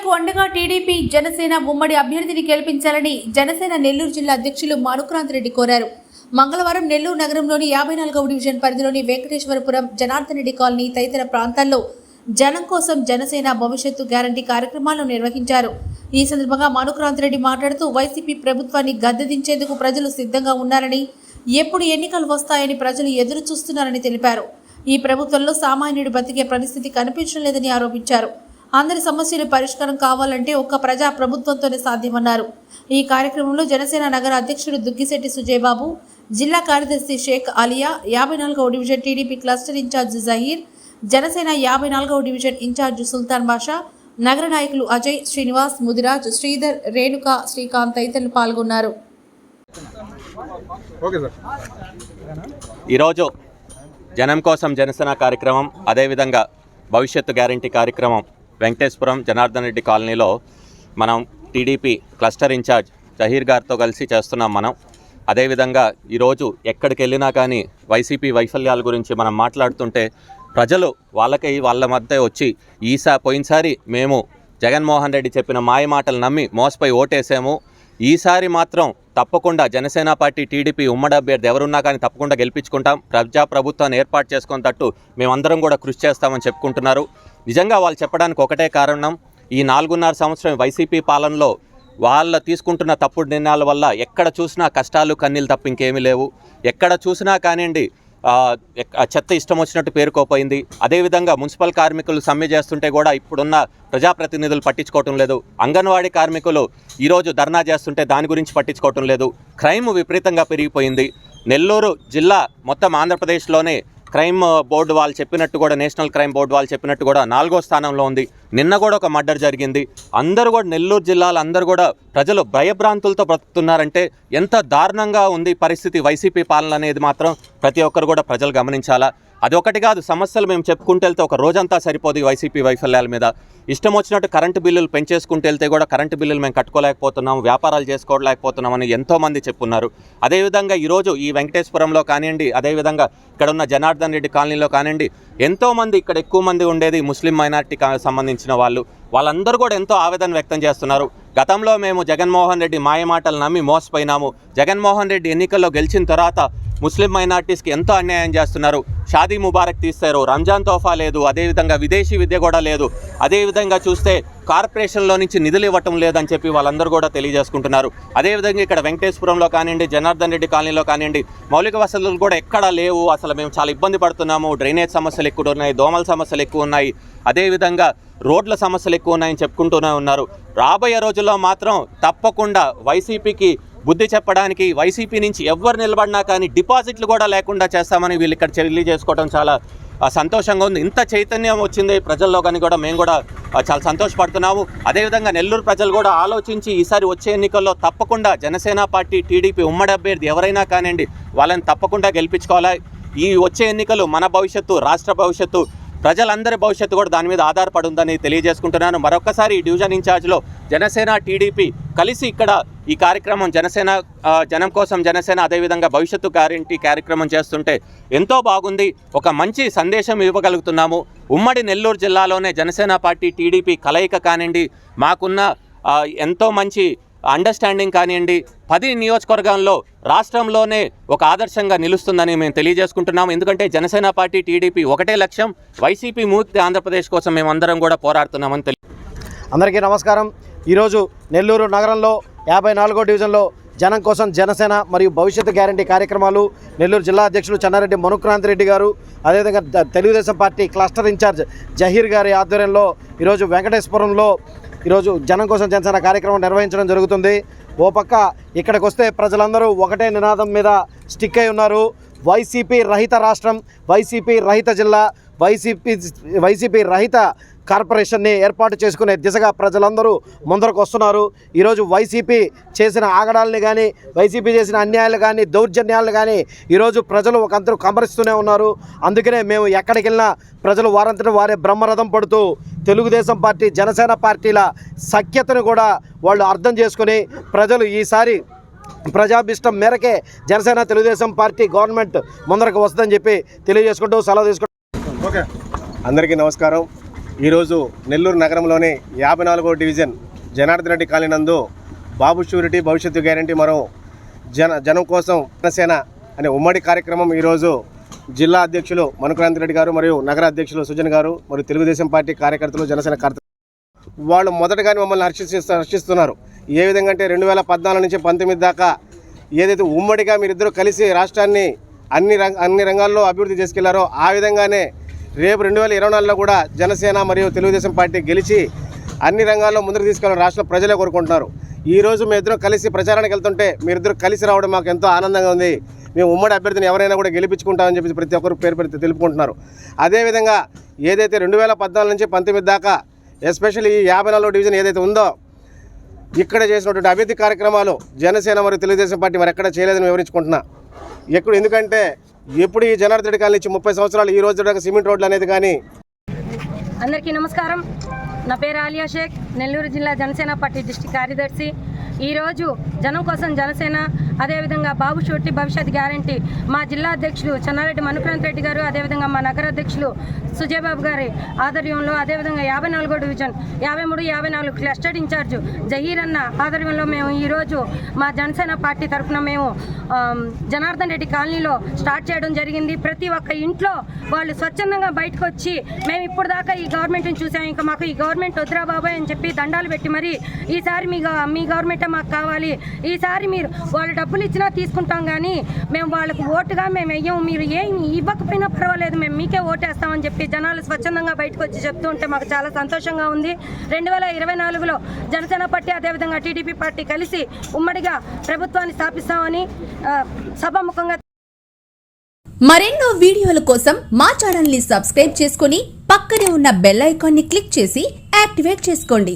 ప్రజలకు అండగా టీడీపీ జనసేన ఉమ్మడి అభ్యర్థిని గెలిపించాలని జనసేన నెల్లూరు జిల్లా అధ్యక్షులు మనుక్రాంత్ రెడ్డి కోరారు. మంగళవారం నెల్లూరు నగరంలోని 54వ డివిజన్ పరిధిలోని వెంకటేశ్వరపురం, జనార్దన్ రెడ్డి కాలనీ తదితర ప్రాంతాల్లో జనం కోసం జనసేన భవిష్యత్తు గ్యారంటీ కార్యక్రమాలను నిర్వహించారు. ఈ సందర్భంగా మనుక్రాంత్ రెడ్డి మాట్లాడుతూ వైసీపీ ప్రభుత్వాన్ని గద్దెదించేందుకు ప్రజలు సిద్ధంగా ఉన్నారని, ఎప్పుడు ఎన్నికలు వస్తాయని ప్రజలు ఎదురు చూస్తున్నారని తెలిపారు. ఈ ప్రభుత్వంలో సామాన్యుడు బతికే పరిస్థితి కనిపించడం లేదని ఆరోపించారు. అందరి సమస్యలు పరిష్కారం కావాలంటే ఒక్క ప్రజా ప్రభుత్వంతోనే సాధ్యమన్నారు. ఈ కార్యక్రమంలో జనసేన నగర అధ్యక్షుడు దుగ్గిశెట్టి సుజయబాబు, జిల్లా కార్యదర్శి షేక్ అలియా, 54వ division TDP cluster incharge Zaheer, Janasena 54వ డివిజన్ ఇన్ఛార్జ్ సుల్తాన్ బాషా, నగర నాయకులు అజయ్, శ్రీనివాస్, ముదిరాజ్, శ్రీధర్, రేణుక, శ్రీకాంత్ తదితరులు పాల్గొన్నారు. ఈరోజు జనం కోసం జనసేన కార్యక్రమం, అదేవిధంగా భవిష్యత్తు గ్యారంటీ కార్యక్రమం వెంకటేశ్వరం జనార్దన్ రెడ్డి కాలనీలో మనం టీడీపీ క్లస్టర్ ఇన్ఛార్జ్ జహీర్ గారితో కలిసి చేస్తున్నాం. అదేవిధంగా ఈరోజు ఎక్కడికి వెళ్ళినా కానీ వైసీపీ వైఫల్యాల గురించి మనం మాట్లాడుతుంటే ప్రజలు వాళ్ళ మధ్య వచ్చి పోయినసారి మేము జగన్మోహన్ రెడ్డి చెప్పిన మాయ మాటలు నమ్మి మోసపోయి ఓటేసాము, ఈసారి మాత్రం తప్పకుండా జనసేన పార్టీ టీడీపీ ఉమ్మడి అభ్యర్థి ఎవరున్నా కానీ తప్పకుండా గెలిపించుకుంటాం, ప్రజాప్రభుత్వాన్ని ఏర్పాటు చేసుకునేటట్టు మేమందరం కూడా కృషి చేస్తామని చెప్పుకుంటున్నారు. నిజంగా వాళ్ళు చెప్పడానికి ఒకటే కారణం, ఈ 4.5 సంవత్సరం వైసీపీ పాలనలో వాళ్ళ తీసుకుంటున్న తప్పుడు నిర్ణయాల వల్ల ఎక్కడ చూసినా కష్టాలు కన్నీళ్ళు తప్ప ఇంకేమీ లేవు. ఎక్కడ చూసినా కానివ్వండి చెత్త ఇష్టం వచ్చినట్టు పేరుకోపోయింది. అదేవిధంగా మున్సిపల్ కార్మికులు సమ్మె చేస్తుంటే కూడా ఇప్పుడున్న ప్రజాప్రతినిధులు పట్టించుకోవటం లేదు. అంగన్వాడీ కార్మికులు ఈరోజు ధర్నా చేస్తుంటే దాని గురించి పట్టించుకోవటం లేదు. క్రైమ్ విపరీతంగా పెరిగిపోయింది. నెల్లూరు జిల్లా మొత్తం ఆంధ్రప్రదేశ్లోనే క్రైమ్ బోర్డు వాళ్ళు చెప్పినట్టు కూడా, నేషనల్ క్రైమ్ బోర్డు వాళ్ళు చెప్పినట్టు కూడా 4వ స్థానంలో ఉంది. నిన్న కూడా ఒక మర్డర్ జరిగింది. అందరూ కూడా నెల్లూరు జిల్లాలో అందరూ కూడా ప్రజలు భయభ్రాంతులతో బ్రతుకుతున్నారంటే ఎంత దారుణంగా ఉంది పరిస్థితి వైసీపీ పాలన అనేది మాత్రం ప్రతి ఒక్కరు కూడా ప్రజలు గమనించాలా. అదొకటి కాదు, సమస్యలు మేము చెప్పుకుంటూ వెళ్తే ఒక రోజంతా సరిపోదు. వైసీపీ వైఫల్యాల మీద ఇష్టం వచ్చినట్టు కరెంటు బిల్లులు పెంచేసుకుంటూ వెళ్తే కూడా కరెంటు బిల్లులు మేము కట్టుకోలేకపోతున్నాం, వ్యాపారాలు చేసుకోలేకపోతున్నామని ఎంతోమంది చెప్పున్నారు. అదేవిధంగా ఈరోజు ఈ వెంకటేశ్వరంలో కానివ్వండి, అదేవిధంగా ఇక్కడ ఉన్న జనార్దన్ రెడ్డి కాలనీలో కానివ్వండి, ఎంతోమంది ఇక్కడ ఎక్కువ మంది ఉండేది ముస్లిం మైనార్టీకి సంబంధించిన వాళ్ళందరూ కూడా ఎంతో ఆవేదన వ్యక్తం చేస్తున్నారు. గతంలో మేము జగన్మోహన్ రెడ్డి మాయమాటలు నమ్మి మోసపోయినాము. జగన్మోహన్ రెడ్డి ఎన్నికల్లో గెలిచిన తర్వాత ముస్లిం మైనార్టీస్కి ఎంతో అన్యాయం చేస్తున్నారు. షాదీ ముబారక్ తీస్తారు, రంజాన్ తోఫా లేదు, అదేవిధంగా విదేశీ విద్య కూడా లేదు, అదేవిధంగా చూస్తే కార్పొరేషన్లో నుంచి నిధులు ఇవ్వటం లేదని చెప్పి వాళ్ళందరూ కూడా తెలియజేసుకుంటున్నారు. అదేవిధంగా ఇక్కడ వెంకటేశ్వరంలో కానివ్వండి, జనార్దన్ రెడ్డి కాలనీలో కానివ్వండి, మౌలిక వసతులు కూడా ఎక్కడా లేవు. అసలు మేము చాలా ఇబ్బంది పడుతున్నాము. డ్రైనేజ్ సమస్యలు ఎక్కువ ఉన్నాయి, దోమల సమస్యలు ఎక్కువ ఉన్నాయి, అదేవిధంగా రోడ్ల సమస్యలు ఎక్కువ ఉన్నాయని చెప్పుకుంటూనే ఉన్నారు. రాబోయే రోజుల్లో మాత్రం తప్పకుండా వైసీపీకి బుద్ధి చెప్పడానికి, వైసీపీ నుంచి ఎవరు నిలబడినా కానీ డిపాజిట్లు కూడా లేకుండా చేస్తామని వీళ్ళు ఇక్కడ తెలియజేసుకోవడం చాలా సంతోషంగా ఉంది. ఇంత చైతన్యం వచ్చింది ప్రజల్లో కానీ కూడా మేము కూడా చాలా సంతోషపడుతున్నాము. అదేవిధంగా నెల్లూరు ప్రజలు కూడా ఆలోచించి ఈసారి వచ్చే ఎన్నికల్లో తప్పకుండా జనసేన పార్టీ టీడీపీ ఉమ్మడి అభ్యర్థి ఎవరైనా కానివ్వండి వాళ్ళని తప్పకుండా గెలిపించుకోవాలి. ఈ వచ్చే ఎన్నికలు మన భవిష్యత్తు, రాష్ట్ర భవిష్యత్తు, ప్రజలందరి భవిష్యత్తు కూడా దాని మీద ఆధారపడి ఉందని తెలియజేసుకుంటున్నాను. మరొకసారి ఈ డివిజన్ ఇన్ఛార్జ్లో జనసేన టీడీపీ కలిసి ఇక్కడ ఈ కార్యక్రమం జనం కోసం జనసేన, అదేవిధంగా భవిష్యత్తు గ్యారంటీ కార్యక్రమం చేస్తుంటే ఎంతో బాగుంది. ఒక మంచి సందేశం ఇవ్వగలుగుతున్నాము. ఉమ్మడి నెల్లూరు జిల్లాలోనే జనసేన పార్టీ టీడీపీ కలయిక కానివ్వండి, మాకున్న ఎంతో మంచి అండర్స్టాండింగ్ కానివ్వండి, 10 నియోజకవర్గాల్లో రాష్ట్రంలోనే ఒక ఆదర్శంగా నిలుస్తుందని మేము తెలియజేసుకుంటున్నాము. ఎందుకంటే జనసేన పార్టీ టీడీపీ ఒకటే లక్ష్యం, వైసీపీ ముక్తి ఆంధ్రప్రదేశ్ కోసం మేమందరం కూడా పోరాడుతున్నామని అందరికీ నమస్కారం. ఈరోజు నెల్లూరు నగరంలో 54వ డివిజన్లో జనం కోసం జనసేన మరియు భవిష్యత్తు గ్యారంటీ కార్యక్రమాలు నెల్లూరు జిల్లా అధ్యక్షులు చెన్నారెడ్డి మనుక్రాంత్ రెడ్డి గారు, అదేవిధంగా Telugu Desam party cluster incharge Zaheer గారి ఆధ్వర్యంలో ఈరోజు వెంకటేశ్వరంలో ఈరోజు జనం కోసం జనసేన కార్యక్రమం నిర్వహించడం జరుగుతుంది. ఓ పక్క ఇక్కడికి వస్తే ప్రజలందరూ ఒకటే నినాదం మీద స్టిక్ అయి ఉన్నారు. వైసీపీ రహిత రాష్ట్రం, వైసీపీ రహిత జిల్లా, వైసీపీ రహిత కార్పొరేషన్ని ఏర్పాటు చేసుకునే దిశగా ప్రజలందరూ ముందరకు వస్తున్నారు. ఈరోజు వైసీపీ చేసిన ఆగడాలని కానీ, వైసీపీ చేసిన అన్యాయాలు కానీ, దౌర్జన్యాలు కానీ ఈరోజు ప్రజలు ఒకందరూ కమరిస్తూనే ఉన్నారు. అందుకనే మేము ఎక్కడికి వెళ్ళినా ప్రజలు వారంతటి వారే బ్రహ్మరథం పడుతూ తెలుగుదేశం పార్టీ, జనసేన పార్టీల సఖ్యతను కూడా వాళ్ళు అర్థం చేసుకుని ప్రజలు ఈసారి ప్రజాభిష్టం మేరకే జనసేన తెలుగుదేశం పార్టీ గవర్నమెంట్ ముందరకు వస్తుందని చెప్పి తెలియజేసుకుంటూ సెలవు తీసుకుంటాం. అందరికీ నమస్కారం. ఈరోజు నెల్లూరు నగరంలోని 54వ డివిజన్ జనార్దన్ రెడ్డి కాలనీ నందు బాబు షూరిటీ భవిష్యత్తు గ్యారంటీ మరో జనం కోసం జనసేన అనే ఉమ్మడి కార్యక్రమం ఈరోజు జిల్లా అధ్యక్షులు మనుక్రాంతి రెడ్డి గారు మరియు నగర అధ్యక్షులు సుజన్ గారు మరియు తెలుగుదేశం పార్టీ కార్యకర్తలు జనసేన కార్యకర్తలు వాళ్ళు మొదటగానే మమ్మల్ని హర్షిస్తున్నారు. ఏ విధంగా అంటే 2014 నుంచి 19 దాకా ఏదైతే ఉమ్మడిగా మీరిద్దరూ కలిసి రాష్ట్రాన్ని అన్ని రంగాల్లో అభివృద్ధి చేసుకెళ్లారో ఆ విధంగానే రేపు 2024లో కూడా జనసేన మరియు తెలుగుదేశం పార్టీ గెలిచి అన్ని రంగాల్లో ముందుకు తీసుకెళ్లాలని రాష్ట్ర ప్రజలే కోరుకుంటున్నారు. ఈరోజు మేమిద్దరం కలిసి ప్రచారానికి వెళ్తుంటే మీరిద్దరు కలిసి రావడం మాకు ఎంతో ఆనందంగా ఉంది. మేము ఉమ్మడి అభ్యర్థిని ఎవరైనా కూడా గెలిపించుకుంటామని చెప్పి ప్రతి ఒక్కరు పేరు తెలుపుకుంటున్నారు. అదేవిధంగా ఏదైతే 2014 నుంచి 19 దాకా ఎస్పెషల్లీ ఈ 54వ డివిజన్ ఏదైతే ఉందో ఇక్కడ చేసినటువంటి అభివృద్ధి కార్యక్రమాలు జనసేన మరియు తెలుగుదేశం పార్టీ మరి ఎక్కడ చేయలేదని వివరించుకుంటున్నా. ఎందుకంటే ఎప్పుడు ఈ జనార్దన్ రెడ్డి కాలనీ నుంచి 30 సంవత్సరాలు ఈ రోజు దాకా సిమెంట్ రోడ్లు అనేది కానీ. అందరికీ నమస్కారం. నా పేరు ఆలియా షేక్, నెల్లూరు జిల్లా జనసేన పార్టీ డిస్ట్రిక్ట్ కార్యదర్శి. ఈరోజు జనం కోసం జనసేన, అదేవిధంగా బాబు షూరిటీ భవిష్యత్ గ్యారంటీ మా జిల్లా అధ్యక్షులు చెన్నారెడ్డి మనుక్రాంతి రెడ్డి గారు, అదేవిధంగా మా నగర అధ్యక్షులు సుజయబాబు గారి ఆధ్వర్యంలో, అదేవిధంగా 54వ డివిజన్ 53, 54 క్లస్టర్ ఇన్ఛార్జ్ జహీర్ అన్న ఆధ్వర్యంలో మేము ఈరోజు మా జనసేన పార్టీ తరఫున మేము జనార్దన్ రెడ్డి కాలనీలో స్టార్ట్ చేయడం జరిగింది. ప్రతి ఒక్క ఇంట్లో వాళ్ళు స్వచ్ఛందంగా బయటకు వచ్చి మేము ఇప్పుడు దాకా ఈ గవర్నమెంట్ని చూసాం, ఇంకా మాకు ఈ గవర్నమెంట్ వద్దురా బాబాయ్ అని చెప్పి దండాలు పెట్టి మరి ఈసారి మీ గవర్నమెంటే మాకు కావాలి, ఈసారి మీరు వాళ్ళు డబ్బులు ఇచ్చినా తీసుకుంటాం కానీ మేము వాళ్ళకు ఓటుగా మేము వెయ్యం, మీరు ఏం ఇవ్వకపోయినా పర్వాలేదు మేము మీకే ఓటేస్తామని చెప్పి జనాలు స్వచ్ఛందంగా బయటకు వచ్చి చెప్తూ ఉంటే మాకు చాలా సంతోషంగా ఉంది. 2024లో జనసేన పార్టీ అదేవిధంగా టీడీపీ పార్టీ కలిసి ఉమ్మడిగా ప్రభుత్వాన్ని స్థాపిస్తామని సభాముఖంగా. మరెన్నో వీడియోల కోసం మా ఛానల్ ని సబ్స్క్రైబ్ చేసుకుని పక్కనే ఉన్న బెల్ ఐకాన్ ని క్లిక్ చేసి యాక్టివేట్ చేసుకోండి.